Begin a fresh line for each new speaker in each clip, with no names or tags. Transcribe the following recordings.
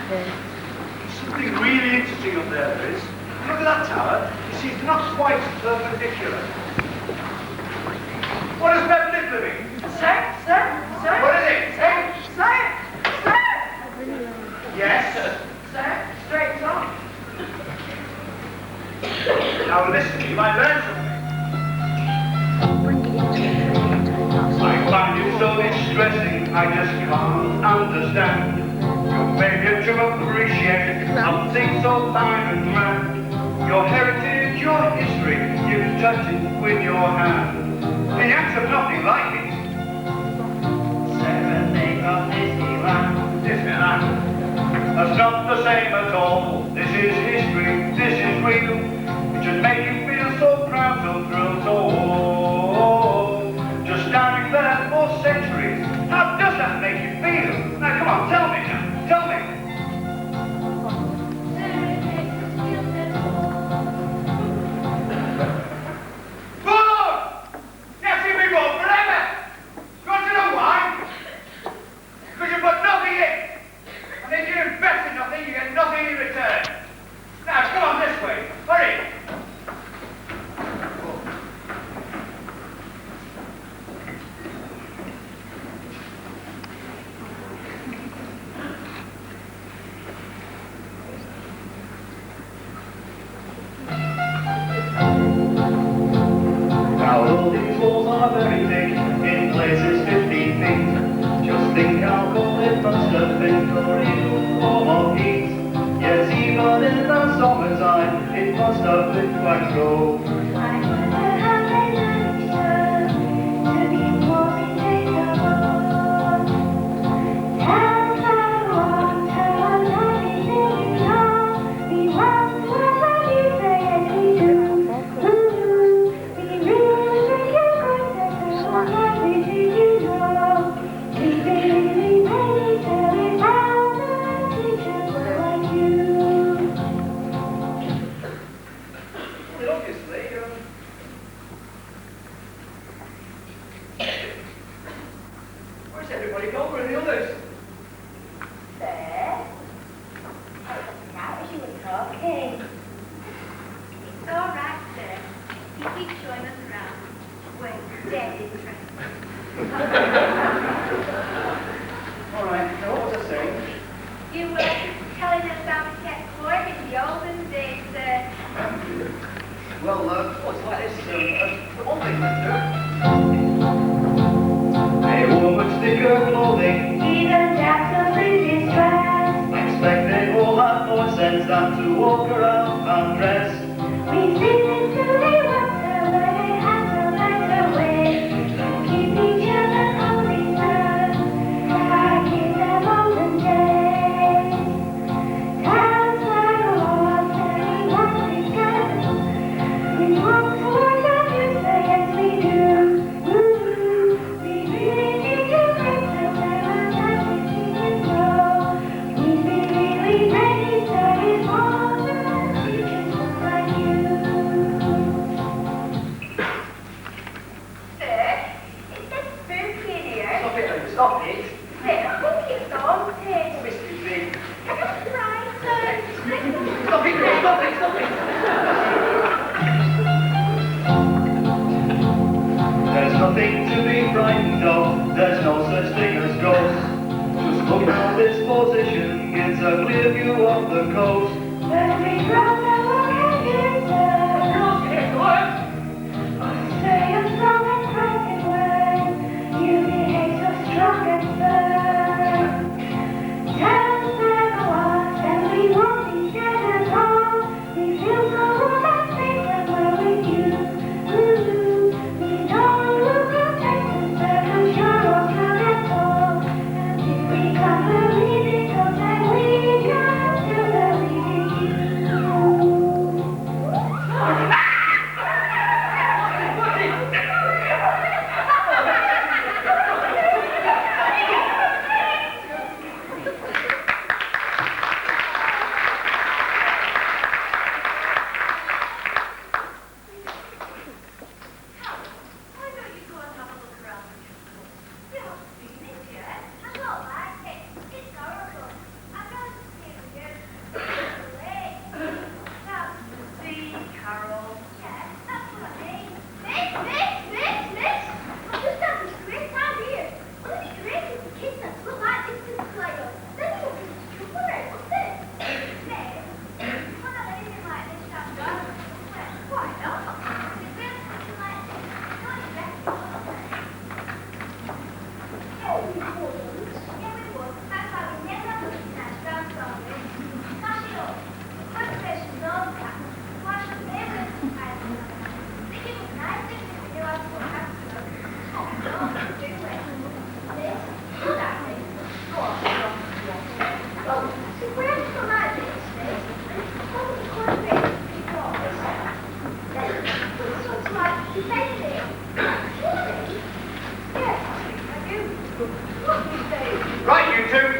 Something really interesting up there is. Look at that tower. You see, it's not quite perpendicular. What does perpendicular mean?
Sir?
What is it?
Sir?
Yes.
Sir? Straight on.
Now listen, you might learn something. I find it so distressing, I just can't understand. You failure to appreciate something so fine and grand. Your heritage, your history, you touch it with your hand. The acts of nothing like it.
Serenade from Disneyland.
Disneyland. That's not the same at all. This is history, this is real. It should make you feel so proud, so thrilled, so just standing there for centuries. How does that make you feel? Now come on, tell me now. Tell me. Good! Now see me roll forever! You want to know why? Because you put nothing in. And if you invest in nothing, you get nothing in return. Now come on this way. Hurry!
Now all these walls are very thick, in places 15 feet. Just think how cold it must have been for you or more heat. Yes, even in the summertime, it must have been quite cold.
I wonder how they managed to be walking days alone. Towns like water, nothing to be known. We want whatever you say and we do. We really think you're great, that's everything you know. We really tell it all the teachers were like you.
Well, obviously, where's everybody gone? Where are the others?
Sir? That was you were talking.
It's all right, sir. You keep showing us around. We're dead interested.
All right, now what was I saying?
You were telling us how we kept work in the olden days, sir.
Well, it's like this, one thing let's do.
They wore much thicker clothing,
Even absolutely distressed.
expect they all have more sense than to walk around undressed.
We sit until they wonder where they have to find a way to keep each other cozy, sir. Back in the olden days. Towns like water, we want together. We walk towards our future, yes we do. We really think you're great, so never let me see you go. We'd be really ready, sir, if all the teachers were like you.
Sir, it's so spooky in here.
Stop it, stop it.
Sir, I think it's haunted.
Mr. Big.
That's right, sir.
Stop it, stop it, stop it.
There's nothing to be frightened of, there's no such thing as ghosts. Just look at this position, it's a clear view of the coast.
When we grow up, we'll get here, sir. Say you're strong and crazy when you behave so strong and firm. Towns like ours, and we won't be scared at all. We feel so warm and safe when we're with you. We know we will protect us, sir, 'cause you're all strong and tall. And if we can't believe it, 'cause then we can still believe in you.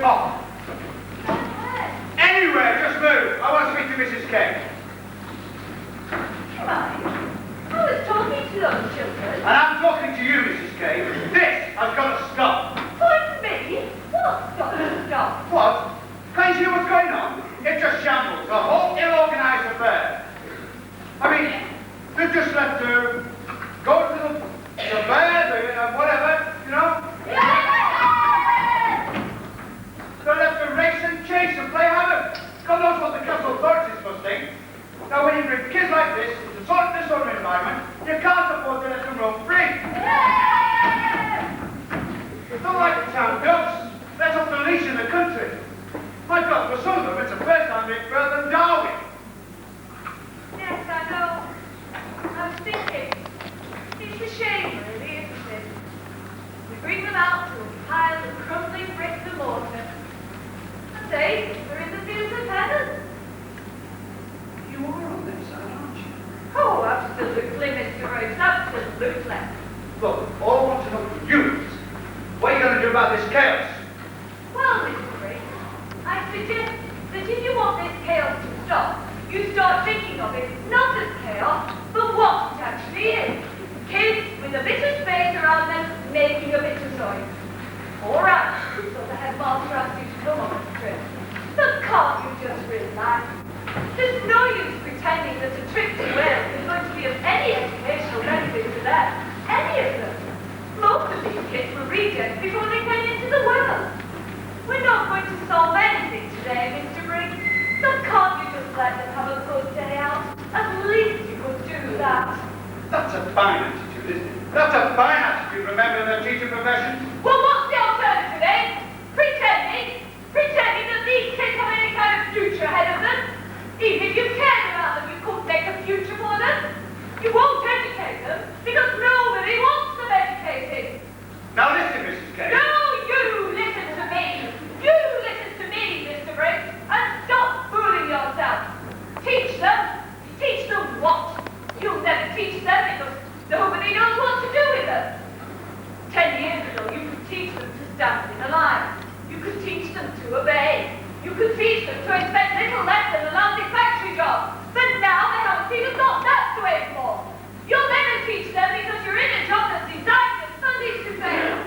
off. Anywhere, just move. I want to speak to Mrs. Kay.
I was talking to those children.
And I'm talking to you, Mrs. Kay. This has got to stop.
What, me? What's got to stop?
What? Can't you see what's going on? It's just shambles. A whole ill-organised affair. I mean, they've just left her go to the bed or whatever, you know? They left her race and chase and play havoc. God knows what the castle authorities must think. Now, when you bring kids like this into this sort of environment, you can't afford to let them roam free. Don't like the town ducks. Let off the leash in the country. My God, for some of them, it's the first time they've further than Darwin.
Yes, I know. I was thinking. It's a shame, really, isn't it? We bring them out to a pile of crumbling bricks and mortar. And they are in the fields of heaven.
You are on their side, aren't you?
Oh, absolutely, Mr. Rose, absolutely.
Look, all I want to know from you is, what are you going to do about this chaos?
Well, Mr. Briggs, I suggest that if you want this chaos to stop, you start thinking of it not as chaos, but what it actually is. Kids with a bit of space around them making a bit of noise. All right, so the headmaster asked you to come on this trip. But can't you just relax? There's no use pretending that a trip to Wales is going to be of any educational benefit to them. Any of them. Most of these kids were rejects before they came into the world. We're not going to solve anything today, Mr. Briggs. So can't you just let them have a good day out? At least you could do that.
That's a fine attitude, isn't it? That's a fine attitude, remembering their teaching profession.
Well, what's the alternative, eh? Pretending that these kids have any kind of future ahead of them? Even if you cared about them, you couldn't make a future for them. You won't educate them because nobody wants them educated.
Now listen, Mrs. Kay.
No, you listen to me. You listen to me, Mr. Briggs, and stop fooling yourself. Teach them. Teach them what? You'll never teach them because nobody knows what to do with them. 10 years ago, you could teach them to stand in a line. You could teach them to obey. You could teach them to expect little less than a lousy factory job. But now they haven't even got that to aim for. You'll never teach them because you're in a job that's designed for Sundays to fail.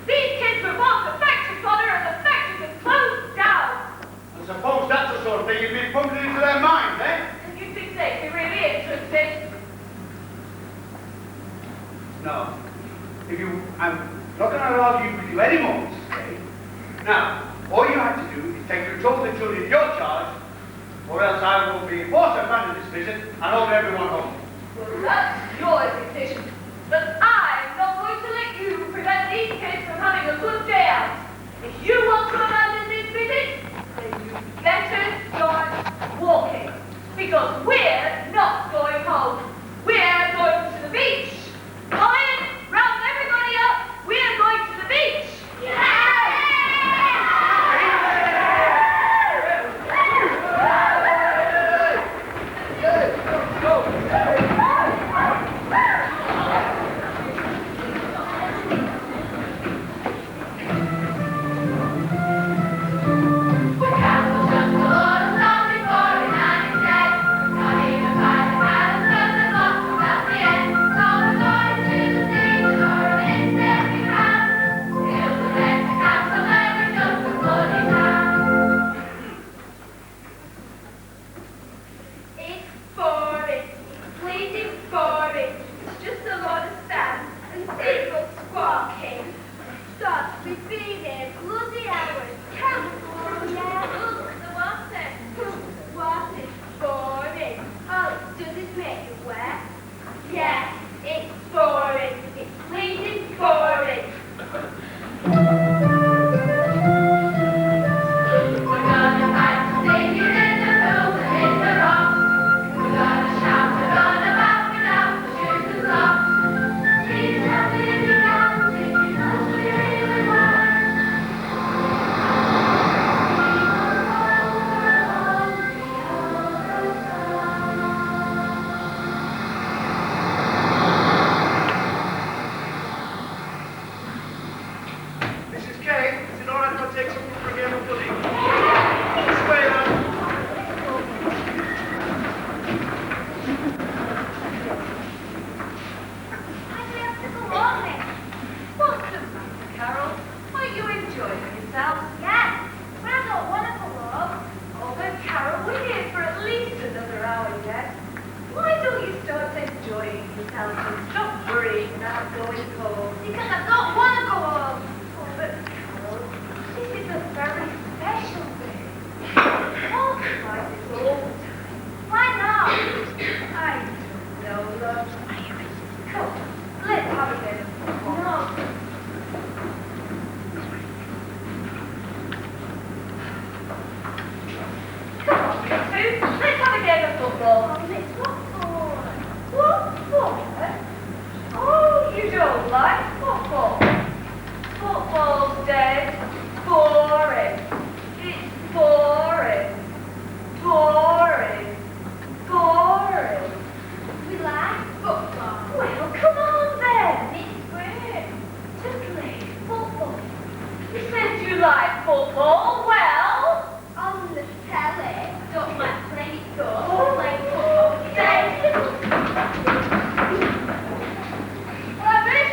These kids were born to factory fodder and the factories have closed down.
I suppose that's the sort of thing you've been pumping into their minds, eh?
And you think they'd be really interested?
No. I'm not going to argue with you anymore, Mrs. Kay. Now, all you have to do is take control of the children in your charge, or else I will be forced to abandon this visit and order everyone home.
Well, that's your decision. But I'm not going to let you prevent these kids from having a good day out. If you want to abandon this visit, then you better start walking. Because we're not going home. We're going to the beach. Colin, round everybody up. We're going to the beach.
The castle just a lot of lovely for and instead, not even
take something for a game of pudding? This way, lad.
What's the matter, Carol? Are you enjoying yourself?
Yes, but I don't want to go up.
Oh, but Carol, we're here for at least another hour yet. Why don't you start enjoying yourself and stop worrying about going home?
Because I don't want to go home.
Oh, but Carol, this is a very special day. All like this all the time.
Why not?
I don't know, love. Come, let's have a game of football.
No.
Come on, you two. Let's have a game of football.
Oh, it's what for?
What for? Oh, you don't like football. Football's dead. Boring. It's boring. Boring. Boring.
We like football.
Well, come on then.
It's great.
To play football. You said you like football. Well,
On the telly. Don't like play it though.
Oh.
Play football.
then. Rabbit,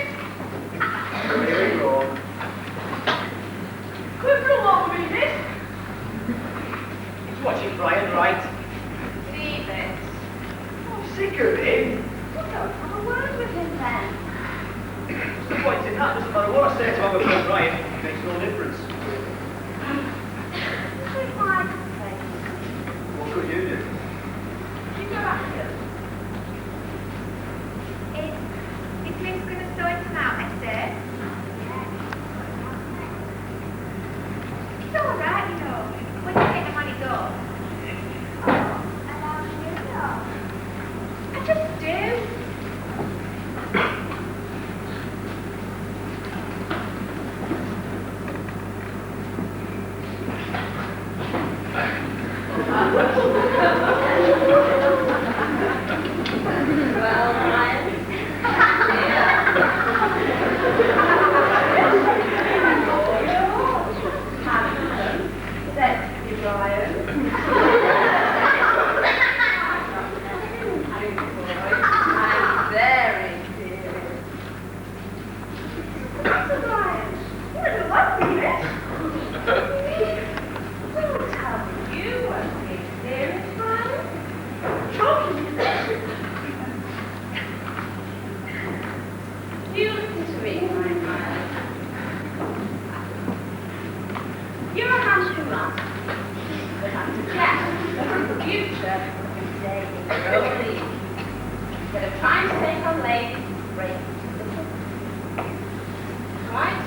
Here we go.
quick along with it.
He's watching Brian right.
Leave it.
I'm sick of him.
We don't have a word with him then.
What's the point in that? Doesn't matter what I say to him about Brian. It makes no difference.
We find a place.
What could you do?
You go back to him. Is Miss going to sort him out, I said? It's all right, you know. When you get him on his own. Oh, and how do you know? I just do.
Well, Ryan. Thank you, Brian. I'm very serious. Mr. Brian, you don't like me, Don't tell me you weren't being serious, Brian. Talking to me. You listen to me, Brian. You're a handsome man, but I suggest that in the future you stay in your own league. Instead of trying to take on ladies, break the little. Right?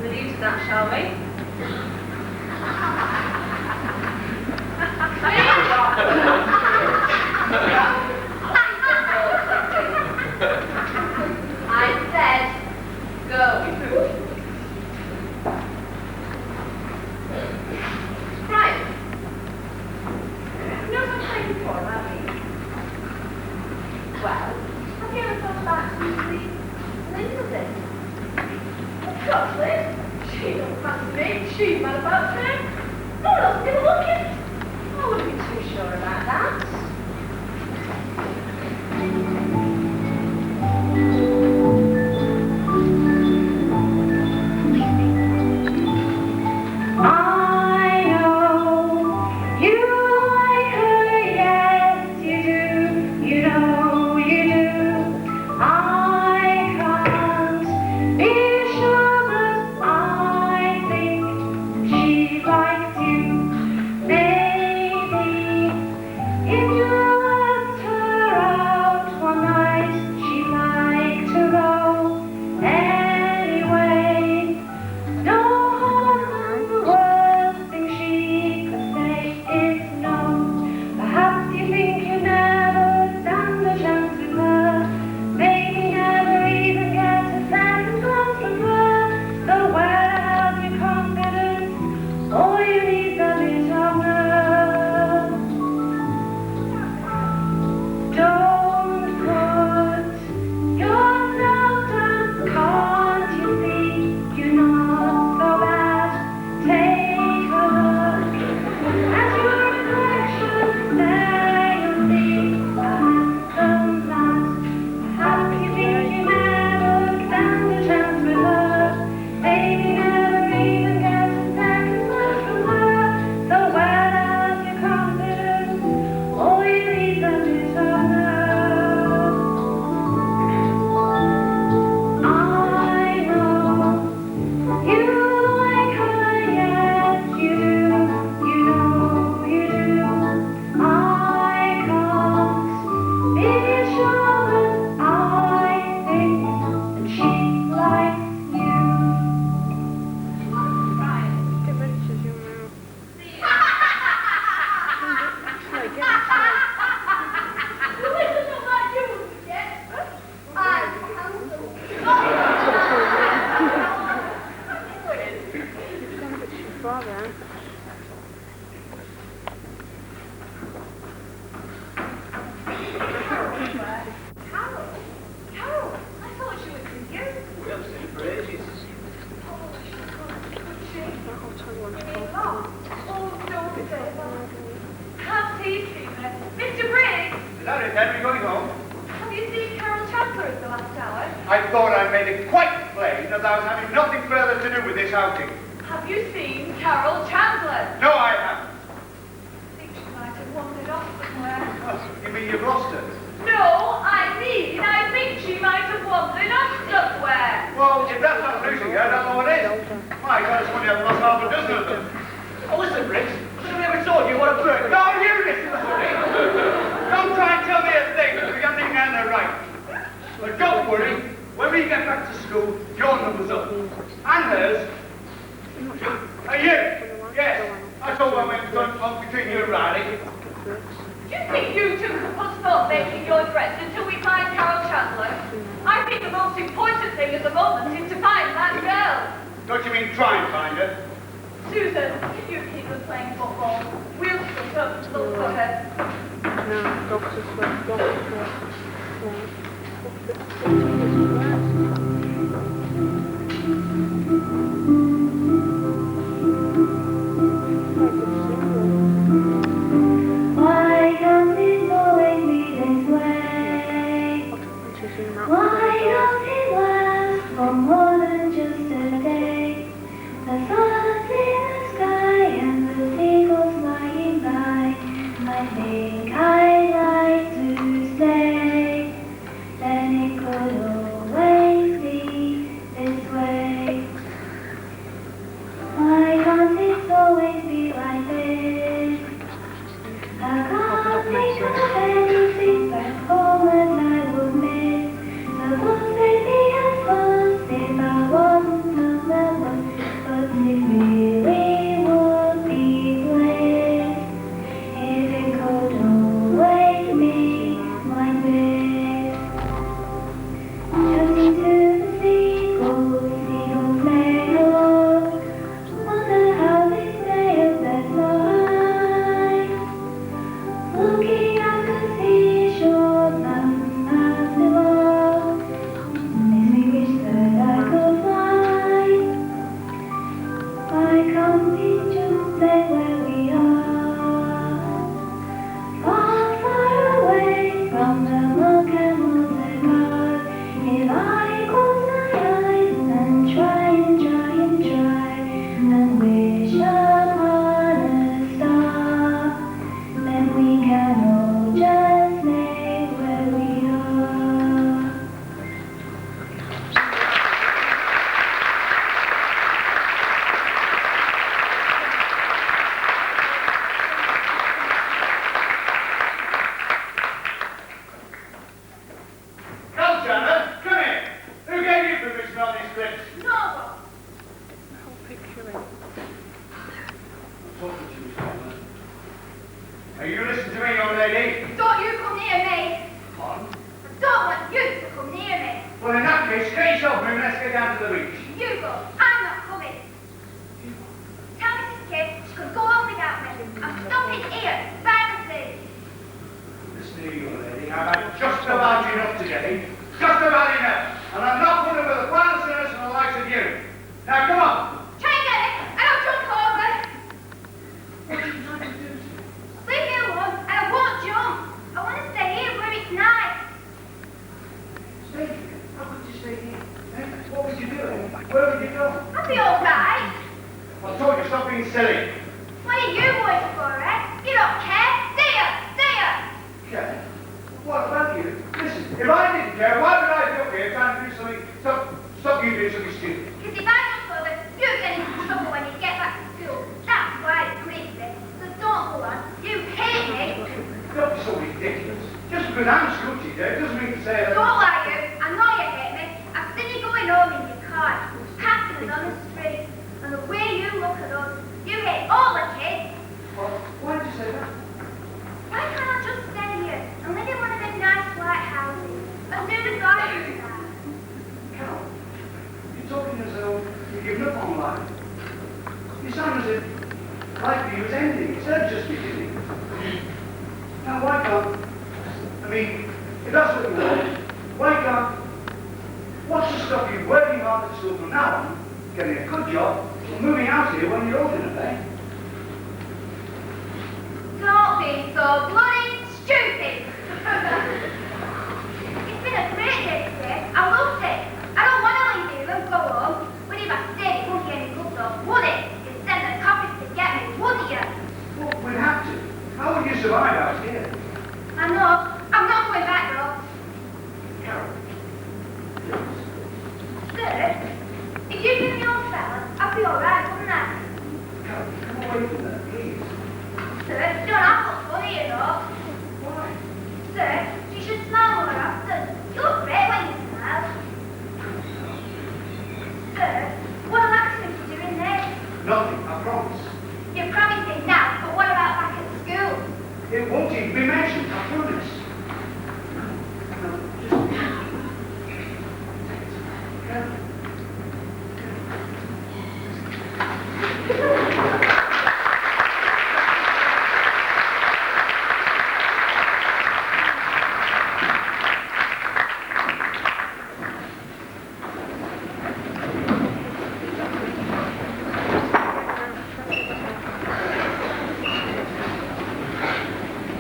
We'll use that, shall we? I said, go. Right. You know what I'm saying before about me? Well, have you ever thought about somebody Elizabeth? Of course, Liz. She don't fancy me. She's mad about me. No one else can look it. I wouldn't be too sure about that.
I know you like her, yes you do. You know you do. I can't be sure, but I think she likes you. Maybe it's
father.
Carol? Carol, I thought she was with you.
We haven't seen her for ages.
Oh, could she?
I'll tell you one.
You mean Mom? Oh, don't say that. Have tea, Stephen. Mr. Briggs,
Is that it, then? Are you going home?
have you seen Carol Chandler at the last hour?
I thought I made it quite plain that I was having nothing further to do with this outing.
Have you seen Carol Chandler?
No, I haven't.
I think she might have wandered off somewhere.
Oh, you mean you've lost her?
No, I think she might have wandered off somewhere.
Well, if that's not losing her, I don't know what is. My God, it's funny I've lost half a dozen of them.
Oh, listen, Briggs. Should have never told you what a bird.
No, you listen to me. Don't try and tell me a thing that we haven't even had the right. But don't worry. When we get back to school, your number's up. And hers. Are you? Yes. I told her when we went on between you and Riley.
Do you think you two could postpone making your threats until we find Carol Chandler? I think the most important thing at the moment is to find that girl.
Don't you mean try and find her?
Susan, if you keep us playing football, we'll split up and look for her.
No, go to sleep. Go to
Why does it always be this way? Why does it last for more than just a day? The sun's in the sky and the seagulls flying by. I think I'd like to stay. Then it could always be this way. Why can't it always be like this? I can't think of anything back home that I would miss. Suppose maybe I'd first if I wasn't on the bus, but it really would be bliss if it could always be like this. Just into the seagulls may look. Wonder how they stay up there so high. Looking at the seashore, mountains below, makes me wish that I could fly. Why can't we just stay where we are? Far, far away from the milk and water cars. If I close my eyes and try and wish upon a star, then we can all just stay where we are.
Come, Chandler, come here. Who gave you permission on these clips?
No one.
Talking to you, Chandler. Now you listen to me, young lady.
Don't you come near me.
On.
I don't want you to come near me.
Well, in that case, get yourself moving. Let's get down to the beach.
You go. I'm not coming. Tell Mrs. Kidd she can go on without me. I'm stopping here, by the sea.
Listen to you, young lady. I've had just about enough today. Just about enough. And I'm not putting up with the violence and the likes of you. Now, come on.
Try and get it, and I'll jump over.
What are you trying to do?
Leave me alone, and I won't jump. I want to stay here where it's nice.
Stay here. How could you stay here? Eh? What would you do? Where would you go?
I'll be all right.
I told you, stop being silly.
What are you waiting for, eh? You don't care. Stay here, stay here.
Care? What about you? Listen, if I didn't care, why would I be up here trying to do something, stop you doing something stupid?
Because if I jump over, you'll get into trouble when you get back to school. That's why it's crazy. So don't go on. You hate me.
Don't be so ridiculous. Just because I'm scooty there doesn't mean to say that.
Don't lie, you. I know you hate me. I've seen you going home in your car, passing us on the street, and the way you look at us, you hate all
You sound as if life for you is ending. It's not just beginning. Now, why can't... I mean, if that's what you want, why can't... What's to stop you working hard at school from now on, getting a good job, and moving out here when you're old enough, eh?
Don't be so bloody stupid. It's been a great day today. I loved it. I don't want to leave here and go home. But if I stayed, it wouldn't get any good though, would it? You'd send the copies to get me, wouldn't you?
Well, we'd have to. How would you survive out here?
I know. I'm not going back though.
Carol.
Sir, if you give me old fella, I'd be alright, wouldn't I?
Carol, come away from that, please.
Sir, you don't have much funny, you know.
Why?
Sir, you should smile more often. You look great when you smile. Sir, what am I asking you to do in there?
Nothing, I promise.
You're promising now, but what about back at school?
It won't even be mentioned, I promise. No, just... Carol.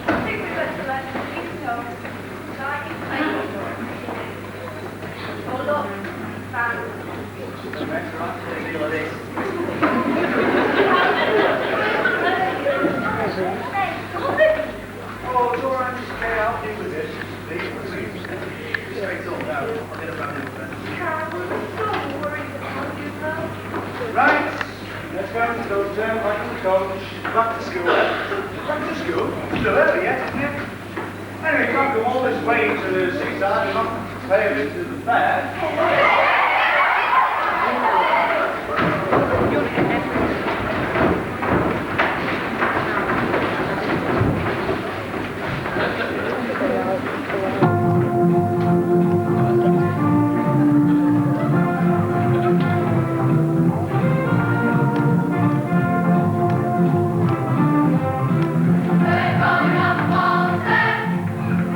I think we better let the police know. Like you say. Hold up. Van.
Oh, it's all right, just stay out, deal with this. Please. Straight on now. I'll get around in a minute.
Carol, I'm so worried about you, though.
Right, let's go to those back to the college, back to school. Back to school? Still early yet, isn't it? Anyway, you can't go all this way to the seaside and not pay a visit to the fair.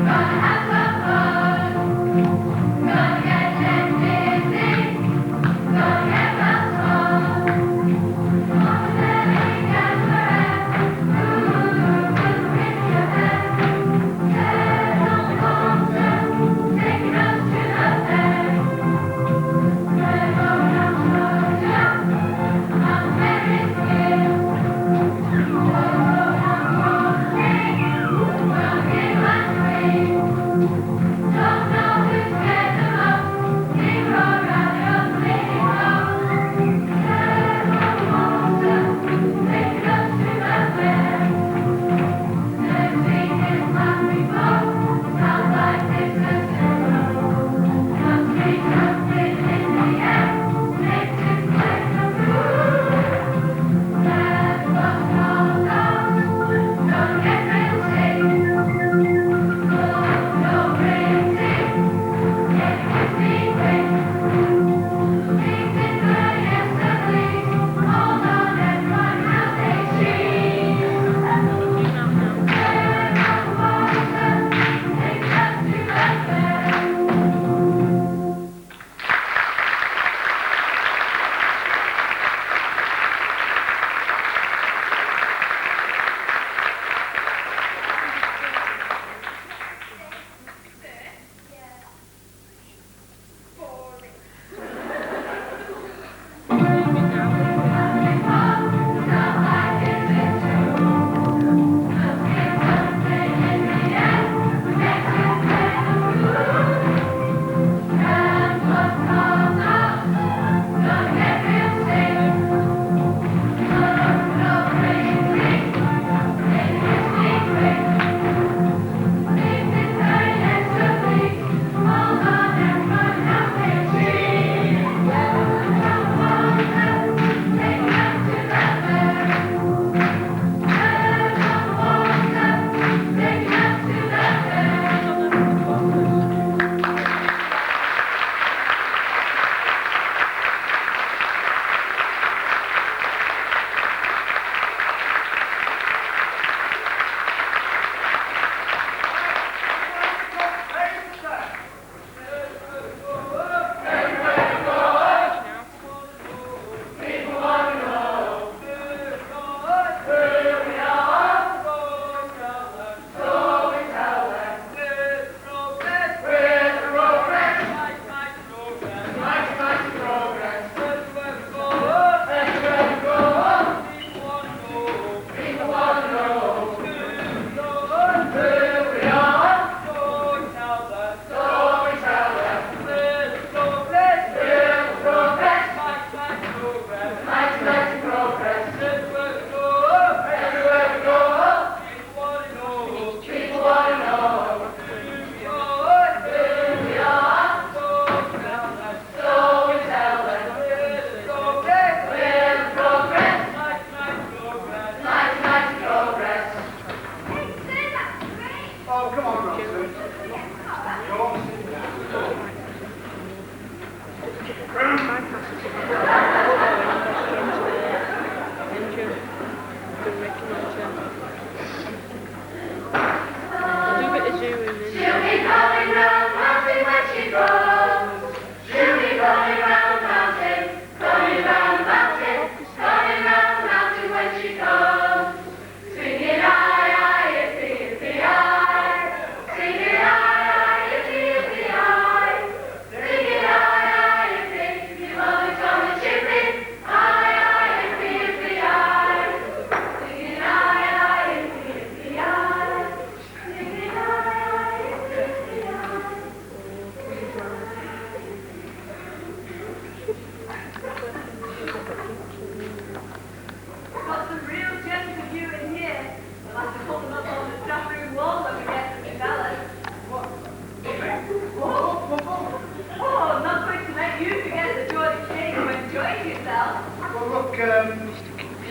Gonna have some fun. Gonna get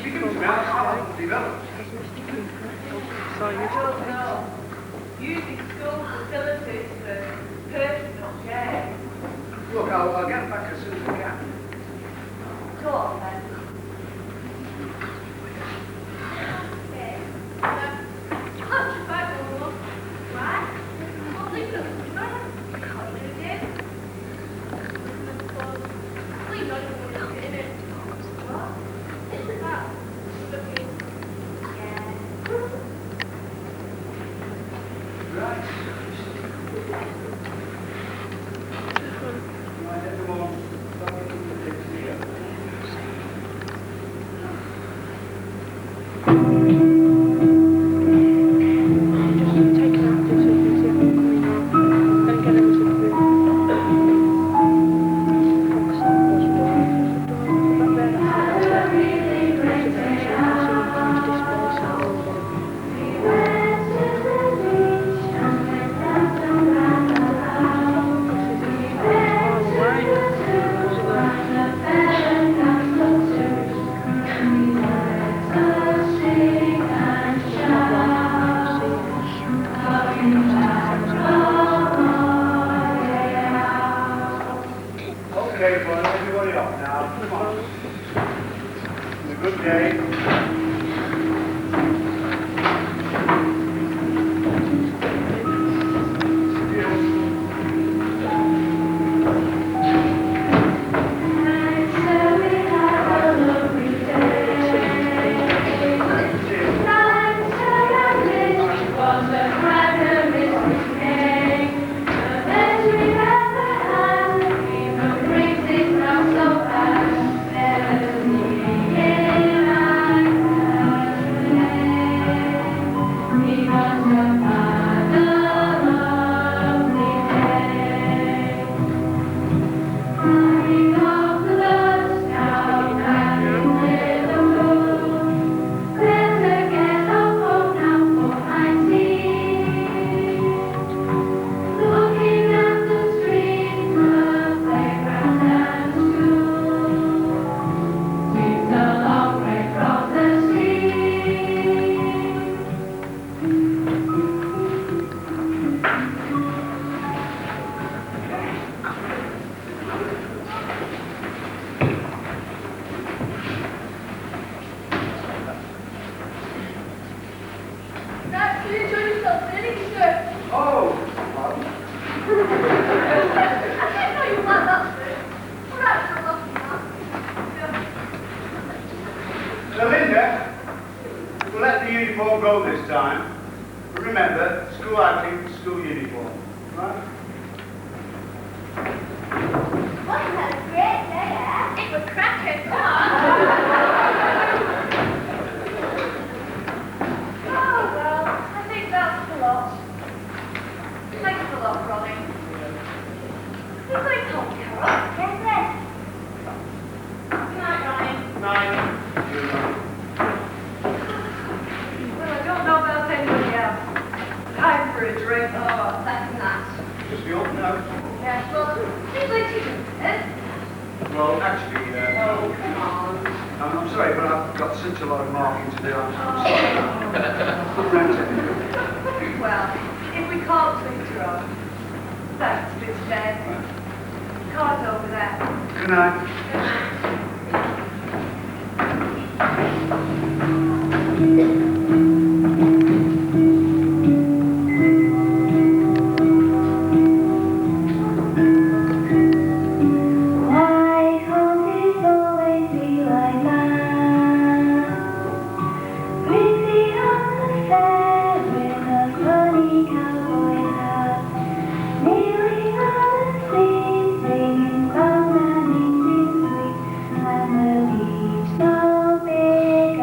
beginning to realize how it's developed.
So you
I don't know. Using school facilities for personal gain.
Look, I'll get back as soon as I can.
Go on then.
Right. Right, everyone.
just take it out so you can see everyone coming out and get into the room. Focus on what you're doing. Back there, that's it. Observation, so you can disperse it a little bit.
Okay, boys, everybody up now. Come on. It's a good day. Now, Linda, we'll let the uniform go this time. But remember, school outing, school uniform. Right?
Wasn't that a great day, eh? It was cracking. Come on.
Oh, well, I think that's a lot. Thanks a lot, Ronnie. You're going home, Carol.
Yes, yes.
Good night, Ronnie.
Nine.
Well, I don't know about anybody else. Time for a drink. Oh, second that.
Just the old note.
Yes, well, seems like you do it.
Well, actually,
Oh, come on.
I'm sorry, but I've got such a lot of marking to do. I'm sorry. Thanks.
Well, if we can't swing to road, thanks, Mr. Dad. Car's over there.
Good night.
Why can't it always be like that? Crazy on the fair with a funny cowboy hat, kneeling on the street singing songs and eating sweet, and the beach so big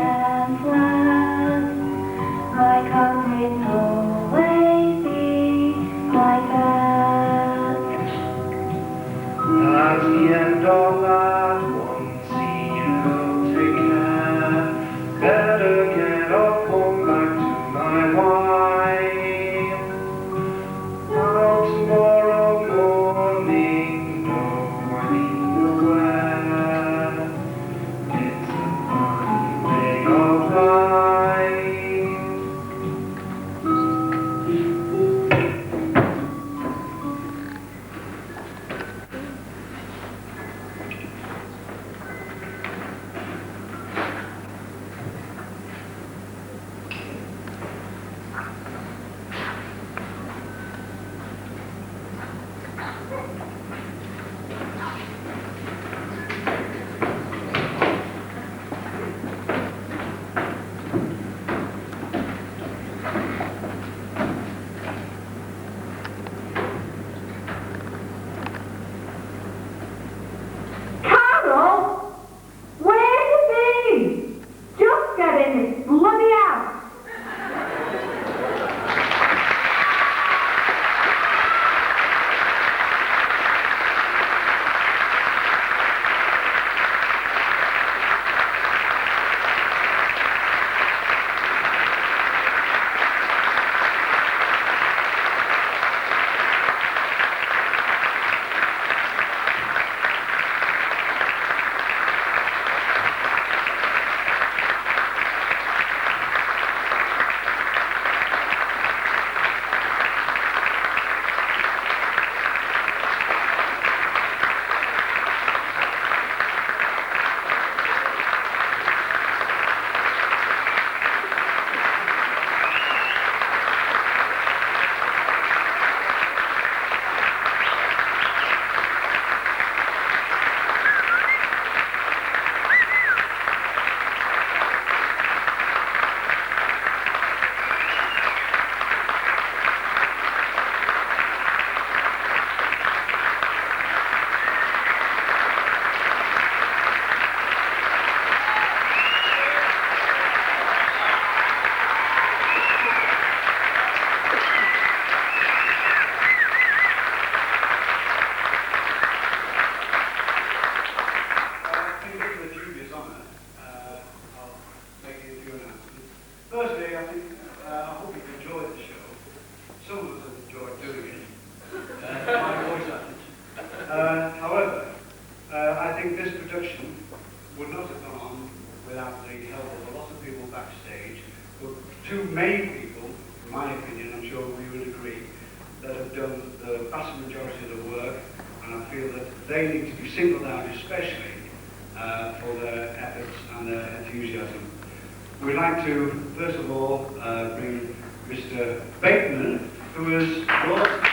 in this bloody house.
We'd like to, first of all, bring Mr. Edmund, who has brought...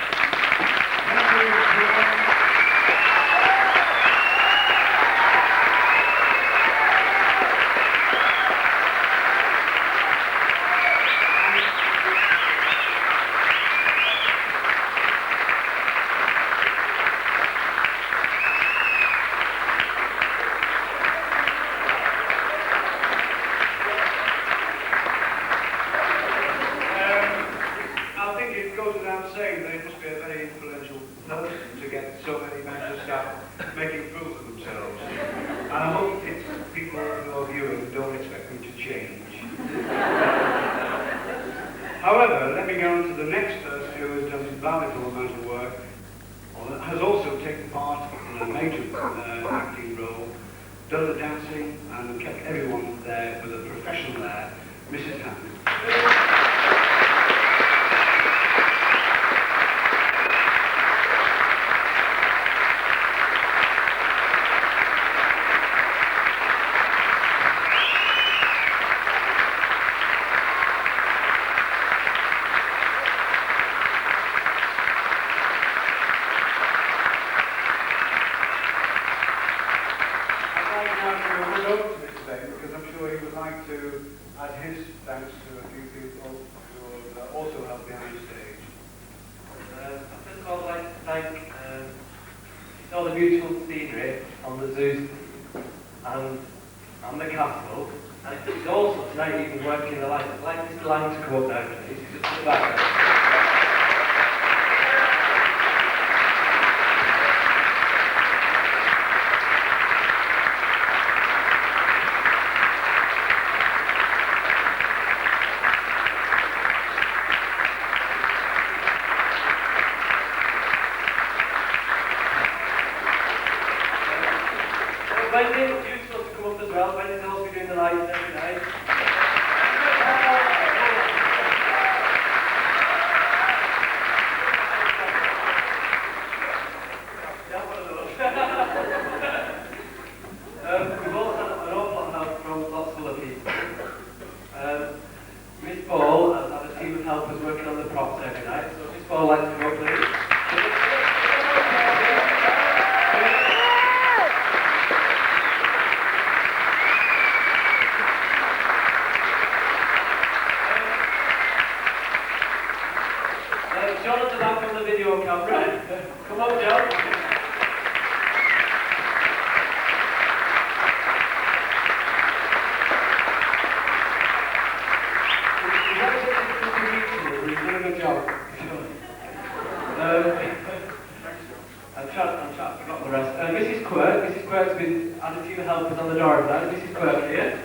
However, let me go on to the next person who has done some valuable amount of work, or has also taken part in a major acting role, done the dancing, and kept everyone there with a professional there, Mrs. Hammond.
good job. I forgot the rest. Mrs. Quirk's been had a few helpers on the door side. Mrs. Quirk here.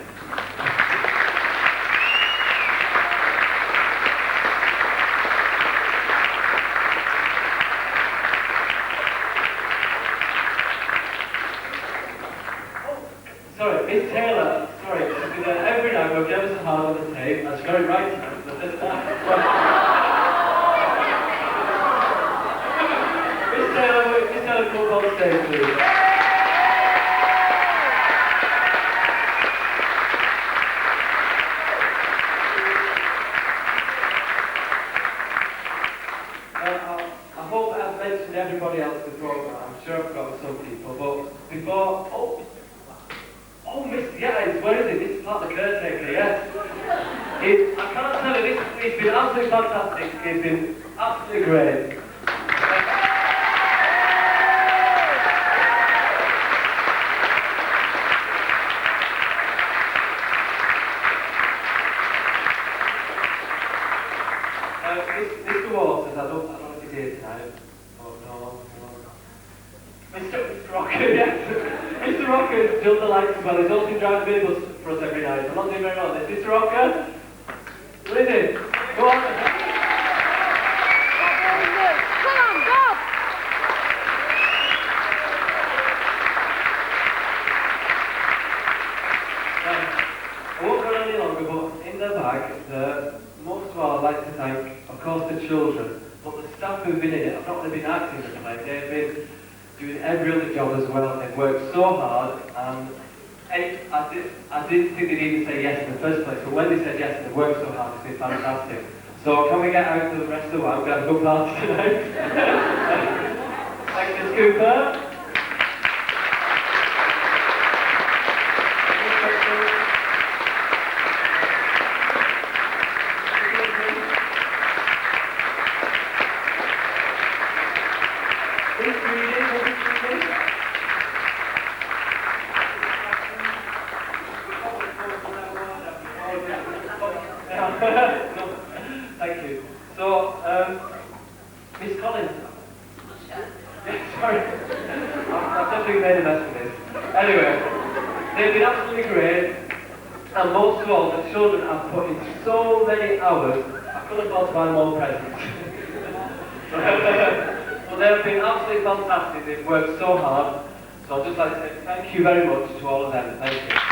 Sorry, Miss Taylor, sorry, she's been there every night, worked ever so hard on the tape, and she got it right tonight, so this time. Miss Taylor, come up on stage, please. I hope I've mentioned everybody else before, I'm sure I've forgotten some people, but before, where is it? This is part of the caretaker, yes. I can't tell you, it's been absolutely fantastic. It's been absolutely great. Mr. Waters, I don't know if he's here tonight. Oh, no. Mr. Rocker, yes. Mr. Rocker has done the lights as well. He's also been driving the minibus for us every night. I'm not doing very well on this. Mr. Rocker? What is it? Go on.
Come on, Bob!
I won't go on any longer, but in the bag, most of all, I'd like to thank, of course, the children, but the staff who've been in it. I've not really been acting in the play. They've been doing every other job as well. They've worked so hard, and I didn't think they'd even say yes in the first place, but when they said yes, they worked so hard, it's been fantastic. So can we get out to the rest of the world? We're going to have a good party tonight. Thanks, Miss Cooper. Thank you. So, Miss Collins. Sorry. I've definitely made a mess of this. Anyway, they've been absolutely great, and most of all, the children have put in so many hours, I couldn't afford to buy more presents. But they've been absolutely fantastic. They've worked so hard. So I'd just like to say thank you very much to all of them. Thank you.